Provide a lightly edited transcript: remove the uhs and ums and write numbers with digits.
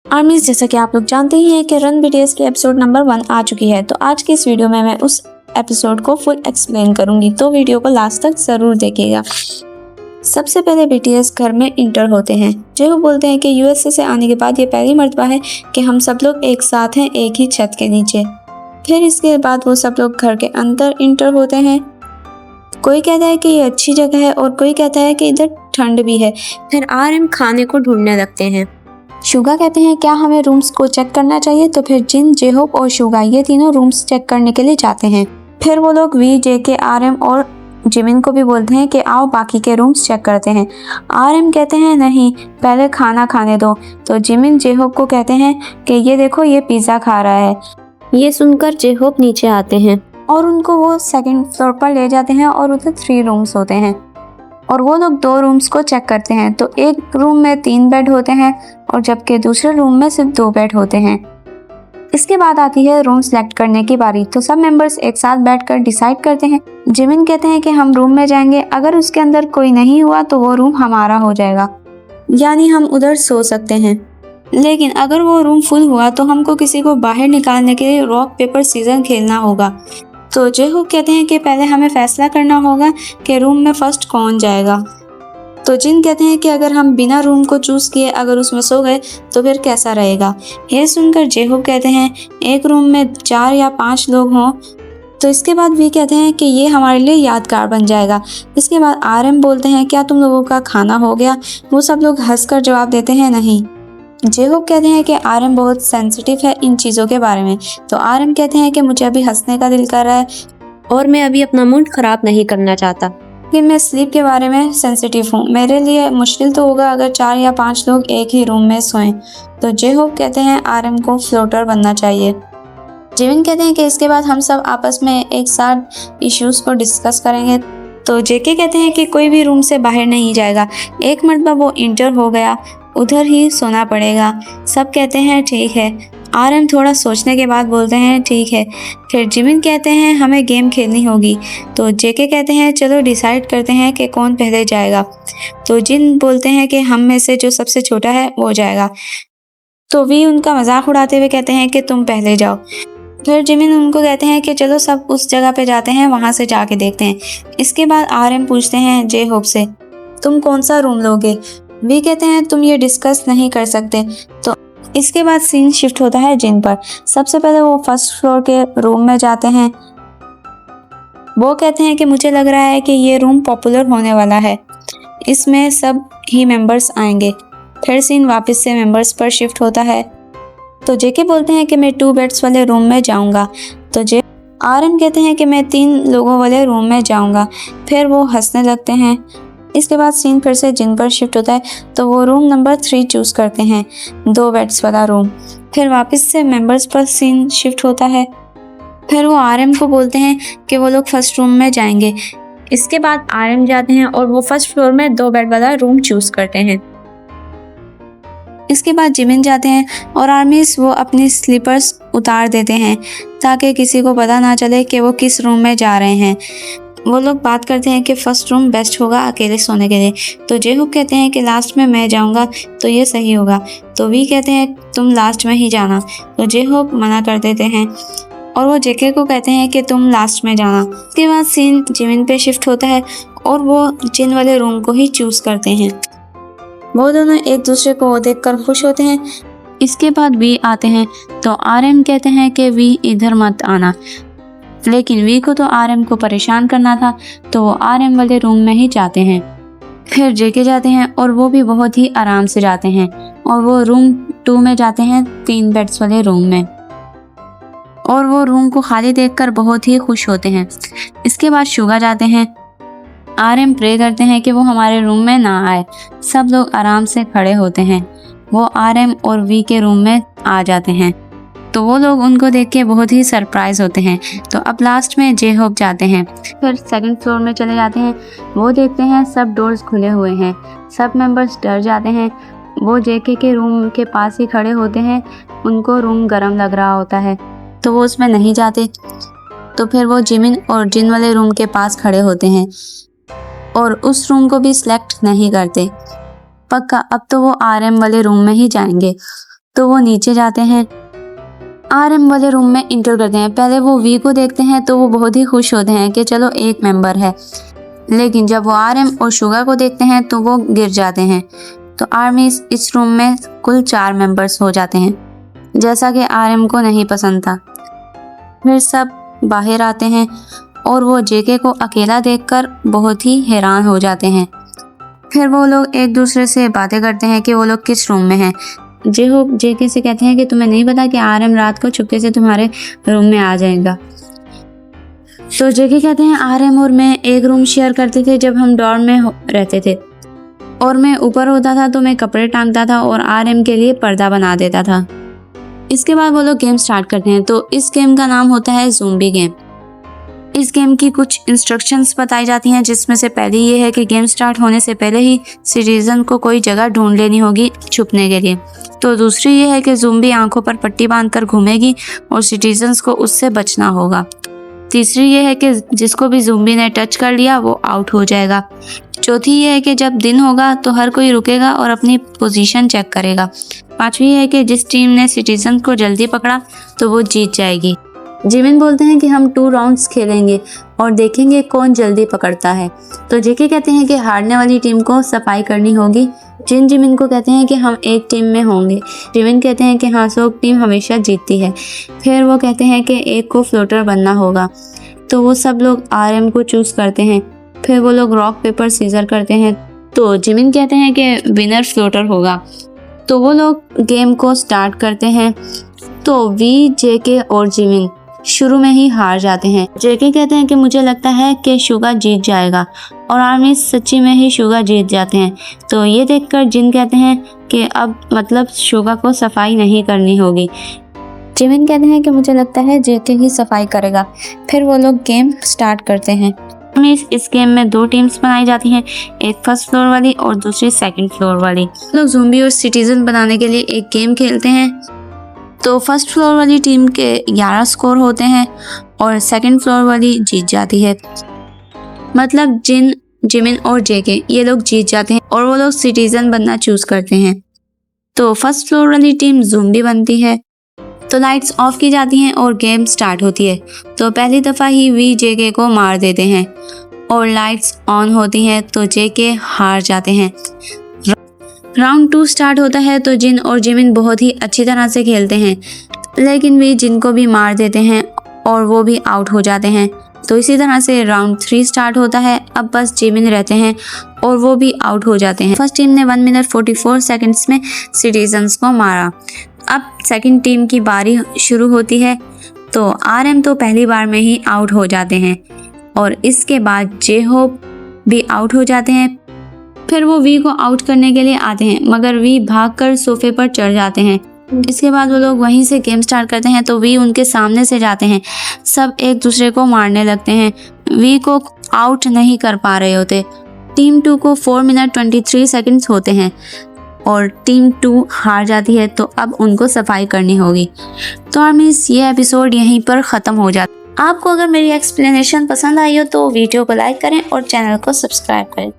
आर्मीज, जैसा कि आप लोग जानते ही हैं कि रन बीटीएस की एपिसोड नंबर 1 आ चुकी है। तो आज की इस वीडियो में मैं उस एपिसोड को फुल एक्सप्लेन करूंगी, तो वीडियो को लास्ट तक जरूर देखिएगा। सबसे पहले बीटीएस घर में इंटर होते हैं। जो बोलते हैं कि यूएसए से आने के बाद ये पहली मर्तबा है कि हम सब लोग एक साथ हैं, एक ही छत के नीचे। फिर इसके बाद वो सब लोग घर के अंदर इंटर होते हैं। कोई कहता है कि ये अच्छी जगह है और कोई कहता है कि इधर ठंड भी है। फिर आरएम खाने को ढूंढने लगते हैं। शुगा कहते हैं क्या हमें रूम्स को चेक करना चाहिए, तो फिर जिन, जेहोप और शुगा ये तीनों रूम्स चेक करने के लिए जाते हैं। फिर वो लोग वी, जेके, आरएम और जिमिन को भी बोलते हैं कि आओ बाकी के रूम्स चेक करते हैं। आरएम कहते हैं नहीं, पहले खाना खाने दो। तो जिमिन जेहोप को कहते हैं कि ये देखो, ये पिज्ज़ा खा रहा है। ये सुनकर जेहोप नीचे आते हैं और उनको वो सेकंड फ्लोर पर ले जाते हैं और उधर 3 रूम्स होते हैं और वो लोग 2 रूम्स को चेक करते हैं। तो एक रूम में 3 बेड होते हैं और जबकि दूसरे रूम में सिर्फ 2 बेड होते हैं। इसके बाद आती है रूम सेलेक्ट करने की बारी। तो सब मेंबर्स एक साथ बैठकर डिसाइड करते हैं। जिमिन कहते हैं कि हम रूम में जाएंगे, अगर उसके अंदर कोई नहीं हुआ तो वो रूम हमारा हो जाएगा, यानी हम उधर सो सकते हैं। लेकिन अगर वो रूम फुल हुआ तो हमको किसी को बाहर निकालने के लिए रॉक पेपर सीजर खेलना होगा। तो जेहोप कहते हैं कि पहले हमें फैसला करना होगा कि रूम में फर्स्ट कौन जाएगा। तो जिन कहते हैं कि अगर हम बिना रूम को चूज किए अगर उसमें सो गए तो फिर कैसा रहेगा। ये सुनकर जेहोप कहते हैं एक रूम में 4 या 5 लोग हों। तो इसके बाद भी कहते हैं कि ये हमारे लिए यादगार बन जाएगा। इसके बाद आरएम बोलते हैं क्या तुम लोगों का खाना हो गया। वो सब लोग हंसकर जवाब देते हैं नहीं। जेहोप कहते हैं कि आरएम बहुत सेंसिटिव है इन चीज़ों के बारे में। तो आरएम कहते हैं कि मुझे अभी हंसने का दिल कर रहा है और मैं अभी अपना मूड खराब नहीं करना चाहता, लेकिन मैं स्लीप के बारे में सेंसिटिव हूँ। मेरे लिए मुश्किल तो होगा अगर 4 या 5 लोग एक ही रूम में सोएं। तो जेहोप कहते हैं आरएम को फ्लोटर बनना चाहिए। जिमिन कहते हैं कि इसके बाद हम सब आपस में एक साथ इश्यूज को डिस्कस करेंगे। तो जेके कहते हैं कि कोई भी रूम से बाहर नहीं जाएगा, एक मरतबा वो इंटर हो गया उधर ही सोना पड़ेगा। सब कहते हैं ठीक है। आरएम थोड़ा सोचने के बाद बोलते हैं ठीक है। फिर जिमिन कहते हैं हमें गेम खेलनी होगी। तो जेके कहते हैं चलो डिसाइड करते हैं कि कौन पहले जाएगा। तो जिन बोलते हैं कि हम में से जो सबसे छोटा है वो जाएगा। तो वी उनका मजाक उड़ाते हुए कहते हैं कि तुम पहले जाओ। फिर जिमिन उनको कहते हैं कि चलो सब उस जगह पे जाते हैं, वहां से जाके देखते हैं। इसके बाद आरएम पूछते हैं जेहोप से तुम कौन सा रूम लोगे। वी कहते हैं तुम ये डिस्कस नहीं कर सकते। तो इसके बाद सीन शिफ्ट होता है जिन पर। सबसे पहले वो फर्स्ट फ्लोर के रूम में जाते हैं। वो कहते हैं कि मुझे लग रहा है कि ये रूम पॉपुलर होने वाला है, इसमें सब ही मेंबर्स आएंगे। फिर सीन वापस से मेंबर्स पर शिफ्ट होता है। तो जेके बोलते हैं कि मैं 2 बेड्स वाले रूम में जाऊंगा। तो आरएम कहते हैं कि मैं 3 लोगों वाले रूम में जाऊंगा। फिर वो हंसने लगते हैं। इसके बाद सीन फिर से जिन पर शिफ्ट होता है। तो वो रूम नंबर 3 चूज करते हैं, 2 बेड्स वाला रूम। फिर वापस से मेंबर्स पर सीन शिफ्ट होता है। फिर वो आरएम को बोलते हैं कि वो लोग फर्स्ट रूम में जाएंगे। इसके बाद आरएम जाते हैं और वो फर्स्ट फ्लोर में 2 बेड वाला रूम चूज करते हैं। इसके बाद जिमिन जाते हैं और आर्मीज वो अपनी स्लीपर्स उतार देते हैं ताकि किसी को पता ना चले कि वो किस रूम में जा रहे हैं। वो लोग बात करते हैं कि फर्स्ट रूम बेस्ट होगा अकेले सोने के लिए। तो जेहोप कहते हैं कि लास्ट में मैं जाऊंगा तो ये सही होगा। तो वी कहते हैं तुम लास्ट में ही जाना। तो जेहोप मना कर देते हैं और वो जेके को कहते हैं कि तुम लास्ट में जाना। इसके बाद सीन जिमिन पे शिफ्ट होता है और वो जिन वाले रूम को ही चूज करते हैं। वो दोनों एक दूसरे को देखकर खुश होते हैं। इसके बाद वी आते हैं। तो आरएम कहते हैं कि वी इधर मत आना, लेकिन वी को तो आरएम को परेशान करना था, तो वो आरएम वाले रूम में ही जाते हैं। फिर जेके जाते हैं और वो भी बहुत ही आराम से जाते हैं और वो रूम 2 में जाते हैं, 3 बेड्स वाले रूम में, और वो रूम को खाली देखकर बहुत ही खुश होते हैं। इसके बाद शुगा जाते हैं। आरएम प्रे करते हैं कि वो हमारे रूम में ना आए। सब लोग आराम से खड़े होते हैं। वो आरएम और वी के रूम में आ जाते हैं। तो वो लोग उनको देख के बहुत ही सरप्राइज होते हैं। तो अब लास्ट में जेहोप जाते हैं। फिर सेकंड फ्लोर में चले जाते हैं। वो देखते हैं सब डोर्स खुले हुए हैं। सब मेंबर्स डर जाते हैं। वो जेके के रूम के पास ही खड़े होते हैं। उनको रूम गर्म लग रहा होता है तो वो उसमें नहीं जाते। तो फिर वो जिमिन और जिन वाले रूम के पास खड़े होते हैं और उस रूम को भी सिलेक्ट नहीं करते। पक्का अब तो वो आरएम वाले रूम में ही जाएंगे। तो वो नीचे जाते हैं, आरएम वाले रूम में इंटर करते हैं। पहले वो वी को देखते हैं तो वो बहुत ही खुश होते हैं कि चलो एक मेंबर है, लेकिन जब वो आरएम और शुगा को देखते हैं तो वो गिर जाते हैं। तो आर्मी इस रूम में कुल 4 मेंबर्स हो जाते हैं, जैसा कि आरएम को नहीं पसंद था। फिर सब बाहर आते हैं और वो जेके को अकेला देखकर बहुत ही हैरान हो जाते हैं। फिर वो लोग एक दूसरे से बातें करते हैं कि वो लोग किस रूम में हैं। जेके से कहते हैं कि तुम्हें नहीं पता कि आरएम रात को चुपके से तुम्हारे रूम में आ जाएगा। तो जेके कहते हैं आरएम और मैं एक रूम शेयर करते थे जब हम डॉर्म में रहते थे, और मैं ऊपर होता था तो मैं कपड़े टांगता था और आरएम के लिए पर्दा बना देता था। इसके बाद वो लोग गेम स्टार्ट करते हैं। तो इस गेम का नाम होता है ज़ोंबी गेम। इस गेम की कुछ इंस्ट्रक्शंस बताई जाती हैं, जिसमें से पहली ये है कि गेम स्टार्ट होने से पहले ही सिटीजन को कोई जगह ढूंढ लेनी होगी छुपने के लिए। तो दूसरी ये है कि ज़ोंबी आंखों पर पट्टी बांधकर घूमेगी और सिटीजन्स को उससे बचना होगा। तीसरी ये है कि जिसको भी ज़ोंबी ने टच कर लिया वो आउट हो जाएगा। चौथी ये है कि जब दिन होगा तो हर कोई रुकेगा और अपनी पोजीशन चेक करेगा। पांचवी है कि जिस टीम ने सिटीजन को जल्दी पकड़ा तो वो जीत जाएगी। जिमिन बोलते हैं कि हम 2 राउंड्स खेलेंगे और देखेंगे कौन जल्दी पकड़ता है। तो जेके कहते हैं कि हारने वाली टीम को सफाई करनी होगी। जिमिन को कहते हैं कि हम एक टीम में होंगे। जिमिन कहते हैं कि हाँ, सोग टीम हमेशा जीतती है। फिर वो कहते हैं कि एक को फ्लोटर बनना होगा। तो वो सब लोग आरएम को चूज करते हैं। फिर वो लोग रॉक पेपर सीजर करते हैं। तो जिमिन कहते हैं कि विनर फ्लोटर होगा। तो वो लोग गेम को स्टार्ट करते हैं। तो वी, जेके और जिमिन शुरू में ही हार जाते हैं। जेके कहते हैं कि मुझे लगता है कि शुगा जीत जाएगा, और आर्मी सच्ची में ही शुगा जीत जाते हैं। तो ये देखकर जिन कहते हैं कि अब मतलब शुगा को सफाई नहीं करनी होगी। जिमिन कहते हैं कि मुझे लगता है जेके ही सफाई करेगा। फिर वो लोग गेम स्टार्ट करते हैं। इस गेम में 2 टीम्स बनाई जाती हैं, एक फर्स्ट फ्लोर वाली और दूसरी सेकंड फ्लोर वाली। लोग ज़ोंबी और सिटीजन बनाने के लिए एक गेम खेलते हैं। तो फर्स्ट फ्लोर वाली टीम के 11 स्कोर होते हैं और सेकंड फ्लोर वाली जीत जाती है। मतलब जिमिन और जेके ये लोग जीत जाते हैं और वो लोग सिटीजन बनना चूज करते हैं। तो फर्स्ट फ्लोर वाली टीम ज़ोंबी बनती है। तो लाइट्स ऑफ की जाती हैं और गेम स्टार्ट होती है। तो पहली दफ़ा ही वी जेके को मार देते हैं और लाइट्स ऑन होती हैं तो जेके हार जाते हैं। राउंड 2 स्टार्ट होता है। तो जिन और जिमिन बहुत ही अच्छी तरह से खेलते हैं, लेकिन वे जिन को भी मार देते हैं और वो भी आउट हो जाते हैं। तो इसी तरह से राउंड 3 स्टार्ट होता है। अब बस जिमिन रहते हैं और वो भी आउट हो जाते हैं। फर्स्ट टीम ने 1 मिनट 44 सेकंड्स में सिटीजन्स को मारा। अब सेकंड टीम की बारी शुरू होती है। तो आरएम तो पहली बार में ही आउट हो जाते हैं और इसके बाद जे-होप भी आउट हो जाते हैं। फिर वो वी को आउट करने के लिए आते हैं, मगर वी भागकर सोफे पर चढ़ जाते हैं। इसके बाद वो लोग वहीं से गेम स्टार्ट करते हैं। तो वी उनके सामने से जाते हैं। सब एक दूसरे को मारने लगते हैं। वी को आउट नहीं कर पा रहे होते। टीम 2 को 4 मिनट 23 सेकंड्स होते हैं और टीम 2 हार जाती है। तो अब उनको सफाई करनी होगी। तो आर्मीज ये एपिसोड यहीं पर ख़त्म हो जाता है। आपको अगर मेरी एक्सप्लेनेशन पसंद आई हो तो वीडियो को लाइक करें और चैनल को सब्सक्राइब करें।